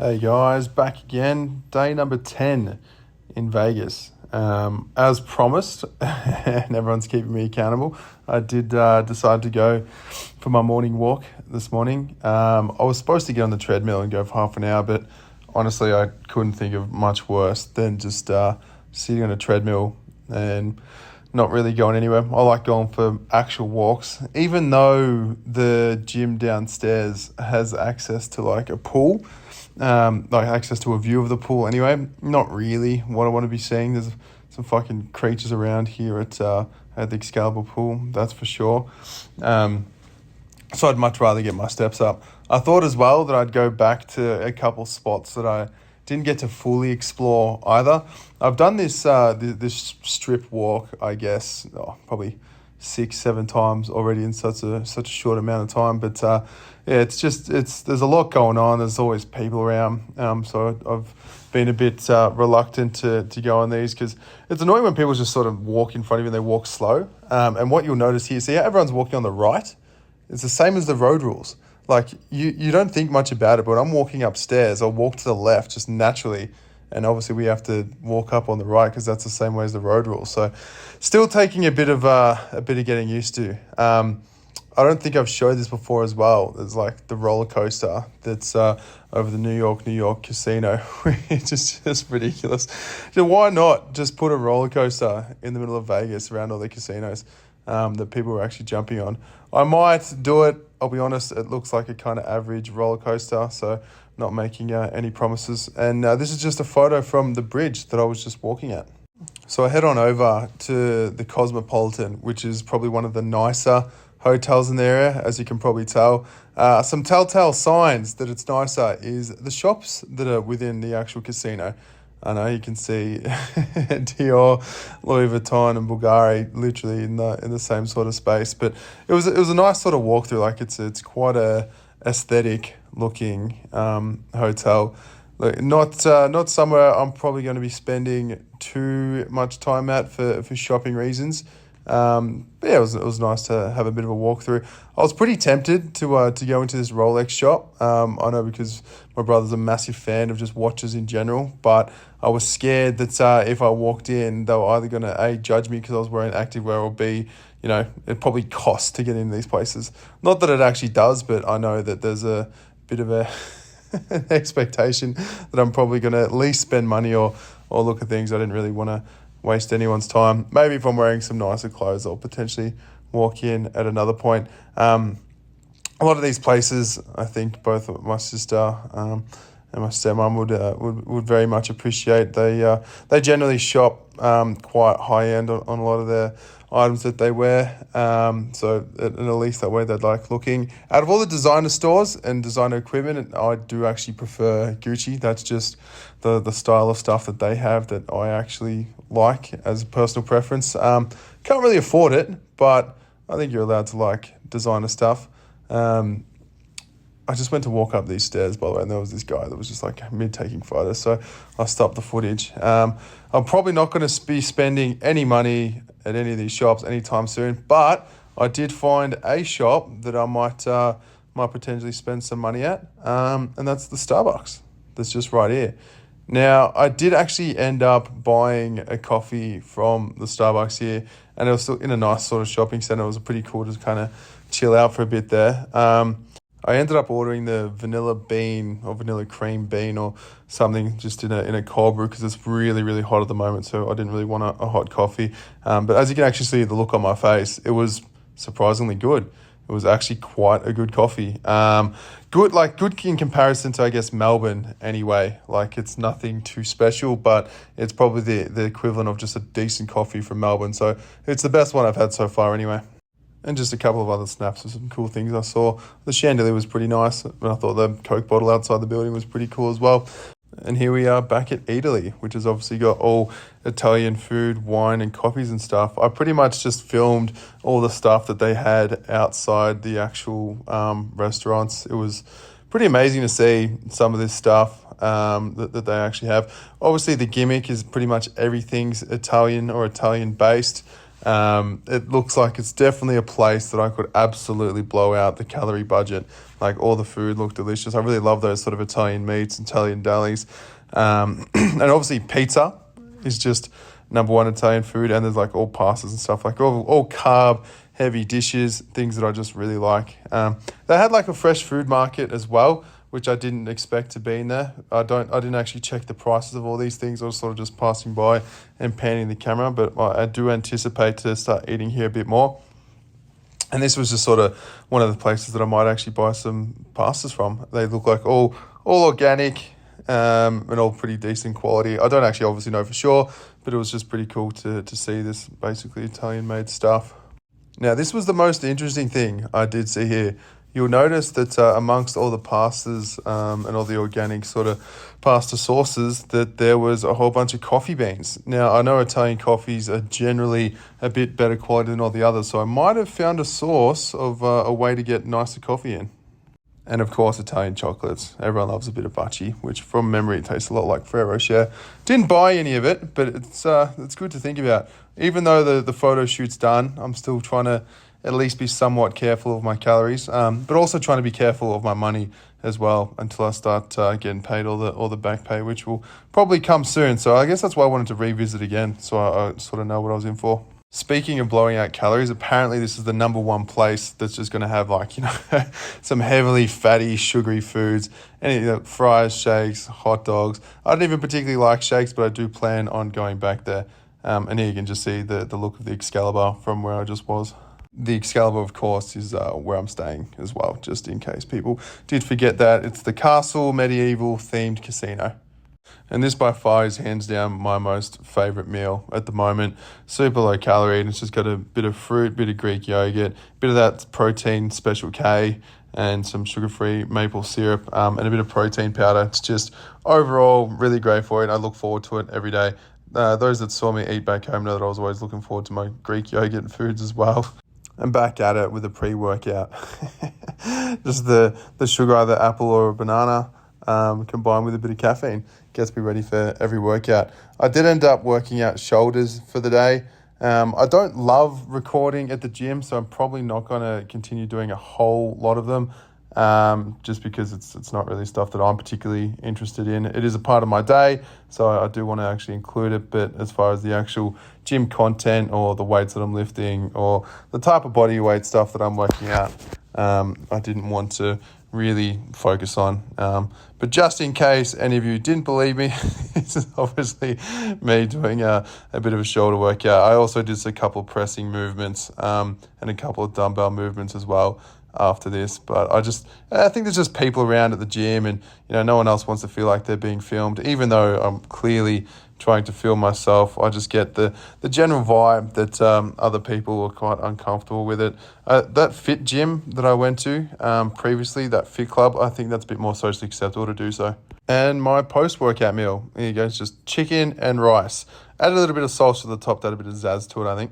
Hey guys, back again. Day number 10 in Vegas. As promised, and everyone's keeping me accountable, I did decide to go for my morning walk this morning. I was supposed to get on the treadmill and go for half an hour, but honestly, I couldn't think of much worse than just sitting on a treadmill and not really going anywhere. I like going for actual walks, even though the gym downstairs has access to like a pool, like access to a view of the pool anyway. Not really what I want to be seeing. There's some fucking creatures around here at the Excalibur pool, that's for sure. So I'd much rather get my steps up. I thought as well that I'd go back to a couple spots that I didn't get to fully explore either. I've done this this strip walk, I guess, probably 6-7 times already in such a short amount of time. But yeah, there's a lot going on. There's always people around. So I've been a bit reluctant to go on these because it's annoying when people just sort of walk in front of you and they walk slow. And what you'll notice here, see how everyone's walking on the right? It's the same as the road rules. Like, you don't think much about it, but when I'm walking upstairs, I'll walk to the left just naturally. And obviously we have to walk up on the right because that's the same way as the road rules. So still taking a bit of getting used to. I don't think I've showed this before as well. There's like the roller coaster that's over the New York casino, which is just ridiculous. So why not just put a roller coaster in the middle of Vegas around all the casinos that people are actually jumping on? I might do it. I'll be honest, it looks like a kind of average roller coaster, so not making any promises. And this is just a photo from the bridge that I was just walking at. So I head on over to the Cosmopolitan, which is probably one of the nicer hotels in the area, as you can probably tell. Some telltale signs that it's nicer is the shops that are within the actual casino. I know you can see Dior, Louis Vuitton, and Bulgari literally in the same sort of space. But it was a nice sort of walkthrough. Like it's quite a aesthetic looking hotel. Like not somewhere I'm probably going to be spending too much time at for shopping reasons. But yeah, it was nice to have a bit of a walkthrough. I was pretty tempted to go into this Rolex shop. I know because my brother's a massive fan of just watches in general, but I was scared that if I walked in, they were either going to A, judge me because I was wearing activewear, or B, it probably costs to get into these places. Not that it actually does, but I know that there's a bit of an expectation that I'm probably going to at least spend money or look at things I didn't really want to waste anyone's time. Maybe if I'm wearing some nicer clothes, I'll potentially walk in at another point. A lot of these places, I think both my sister and my stepmom would very much appreciate. They generally shop quite high end on a lot of their items that they wear. So at least that way they'd like looking. Out of all the designer stores and designer equipment, I do actually prefer Gucci. That's just the style of stuff that they have that I actually like as a personal preference. Can't really afford it, but I think you're allowed to like designer stuff. I just went to walk up these stairs, by the way, and there was this guy that was just like mid-taking photos, so I stopped the footage. I'm probably not going to be spending any money at any of these shops anytime soon, but I did find a shop that I might potentially spend some money at, and that's the Starbucks that's just right here. Now, I did actually end up buying a coffee from the Starbucks here, and it was still in a nice sort of shopping center. It was pretty cool to kind of chill out for a bit there. I ended up ordering the vanilla bean or vanilla cream bean or something just in a cold brew because it's really, really hot at the moment, so I didn't really want a hot coffee. But as you can actually see the look on my face, it was surprisingly good. It was actually quite a good coffee. Good in comparison to, I guess, Melbourne anyway. Like, it's nothing too special, but it's probably the equivalent of just a decent coffee from Melbourne. So it's the best one I've had so far anyway. And just a couple of other snaps of some cool things I saw. The chandelier was pretty nice, and I thought the Coke bottle outside the building was pretty cool as well. And here we are back at Italy, which has obviously got all Italian food, wine, and coffees and stuff. I pretty much just filmed all the stuff that they had outside the actual restaurants. It was pretty amazing to see some of this stuff that they actually have. Obviously, the gimmick is pretty much everything's Italian or Italian-based. It looks like it's definitely a place that I could absolutely blow out the calorie budget. Like, all the food looked delicious. I really love those sort of Italian meats and Italian delis. And obviously pizza is just number one Italian food, and there's like all pastas and stuff, like all carb heavy dishes, things that I just really like. They had like a fresh food market as well, which I didn't expect to be in there. I didn't actually check the prices of all these things. I was sort of just passing by and panning the camera, but I do anticipate to start eating here a bit more. And this was just sort of one of the places that I might actually buy some pastas from. They look like all organic, and all pretty decent quality. I don't actually obviously know for sure, but it was just pretty cool to see this basically Italian-made stuff. Now, this was the most interesting thing I did see here. You'll notice that amongst all the pastas and all the organic sort of pasta sauces, that there was a whole bunch of coffee beans. Now, I know Italian coffees are generally a bit better quality than all the others, so I might have found a source of a way to get nicer coffee in. And of course, Italian chocolates. Everyone loves a bit of bacci, which from memory tastes a lot like Ferrero Rocher. Didn't buy any of it, but it's good to think about. Even though the photo shoot's done, I'm still trying to at least be somewhat careful of my calories, but also trying to be careful of my money as well until I start getting paid all the back pay, which will probably come soon. So I guess that's why I wanted to revisit again, so I sort of know what I was in for. Speaking of blowing out calories, apparently this is the number one place that's just going to have, like, some heavily fatty, sugary foods, any fries, shakes, hot dogs. I don't even particularly like shakes, but I do plan on going back there. And here you can just see the look of the Excalibur from where I just was. The Excalibur, of course, is where I'm staying as well, just in case people did forget that. It's the castle medieval themed casino. And this by far is hands down my most favourite meal at the moment. Super low calorie, and it's just got a bit of fruit, bit of Greek yogurt, bit of that protein Special K, and some sugar-free maple syrup, and a bit of protein powder. It's just overall really great for it. I look forward to it every day. Those that saw me eat back home know that I was always looking forward to my Greek yogurt foods as well. And back at it with a pre-workout. Just the sugar, either apple or a banana, combined with a bit of caffeine, gets me ready for every workout. I did end up working out shoulders for the day. I don't love recording at the gym, so I'm probably not going to continue doing a whole lot of them, just because it's not really stuff that I'm particularly interested in. It is a part of my day, so I do want to actually include it, but as far as the actual gym content or the weights that I'm lifting or the type of body weight stuff that I'm working out, I didn't want to really focus on. But just in case any of you didn't believe me, this is obviously me doing a bit of a shoulder workout. I also did a couple of pressing movements and a couple of dumbbell movements as well after this. But I think there's just people around at the gym, and no one else wants to feel like they're being filmed, even though I'm clearly trying to film myself. I just get the general vibe that other people are quite uncomfortable with it. That fit gym that I went to previously, that fit club, I think that's a bit more socially acceptable to do so. And my post-workout meal, here you go, it's just chicken and rice. Add a little bit of salsa to the top, that a bit of zazz to it, I think.